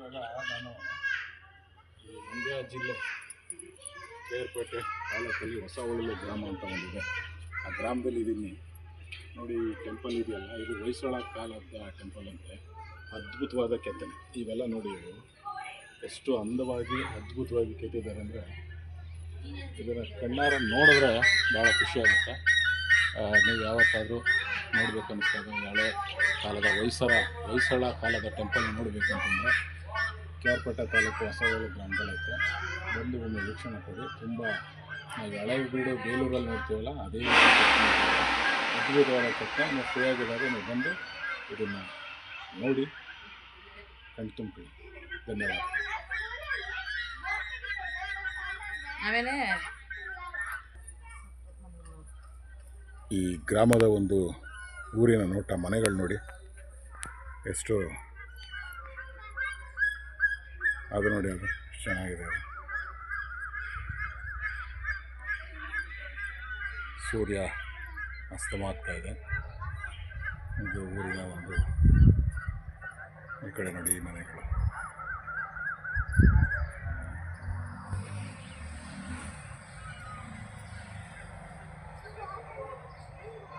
ಇವಾಗ ನಾನು ಈ ಮಂಡ್ಯ ಜಿಲ್ಲೆ ಕೇರ್ಪೇಟೆ ತಾಲೂಕಲ್ಲಿ ಹೊಸ ಒಳ್ಳೆ ಗ್ರಾಮ ಅಂತ ಒಂದಿದೆ. ಆ ಗ್ರಾಮದಲ್ಲಿ ಇದ್ದೀನಿ ನೋಡಿ. ಈ ಟೆಂಪಲ್ ಇದೆಯಲ್ಲ, ಇದು ಹೊಯ್ಸಳ ಕಾಲದ ಟೆಂಪಲ್ ಅಂತೆ. ಅದ್ಭುತವಾದ ಕೆತ್ತನೆ ಇವೆಲ್ಲ ನೋಡಿ. ಇವು ಎಷ್ಟು ಅಂದವಾಗಿ ಅದ್ಭುತವಾಗಿ ಕೆತ್ತಿದ್ದಾರೆ ಅಂದರೆ ಇದನ್ನು ಕಣ್ಣಾರ ನೋಡಿದ್ರೆ ಭಾಳ ಖುಷಿಯಾಗುತ್ತೆ. ನೀವು ಯಾವತ್ತಾದರೂ ನೋಡಬೇಕು ಅನ್ನಿಸ್ದಾಗ ಹಳೆ ಕಾಲದ ಹೊಯ್ಸಳ ಕಾಲದ ಟೆಂಪಲ್ ನೋಡಬೇಕು ಅಂತಂದರೆ ಕೇರ್ಪೇಟೆ ತಾಲೂಕು ಹೊಸವಳ್ಳಿ ಗ್ರಾಮದಲ್ಲೈತೆ. ಬಂದು ಒಮ್ಮೆ ವೀಕ್ಷಣೆ ಕೊಡಿ. ತುಂಬ ನಾವು ಹಳೆ ಬೀಡು ಬೇಲೂರಲ್ಲಿ ನೋಡ್ತೀವಲ್ಲ, ಅದೇ ಅದ್ಭುತವಾದ ಕೆತ್ತನೆ. ನೀವು ಫ್ರೀಯಾಗಿದ್ದಾಗ ನೀವು ಬಂದು ಇದನ್ನು ನೋಡಿ ಕಣ್ತುಂಬಿಡಿ. ಧನ್ಯವಾದ. ಆಮೇಲೆ ಈ ಗ್ರಾಮದ ಒಂದು ಊರಿನ ನೋಟ, ಮನೆಗಳು ನೋಡಿ ಎಷ್ಟು ಅದು ನೋಡಿ, ಅದು ಚೆನ್ನಾಗಿದೆ. ಸೂರ್ಯ ಅಸ್ತಮಾಗ್ತಾ ಇದೆ. ಇದು ಊರಿನ ಒಂದು ಈ ಕಡೆ ನೋಡಿ ಈ ಮನೆಗಳು.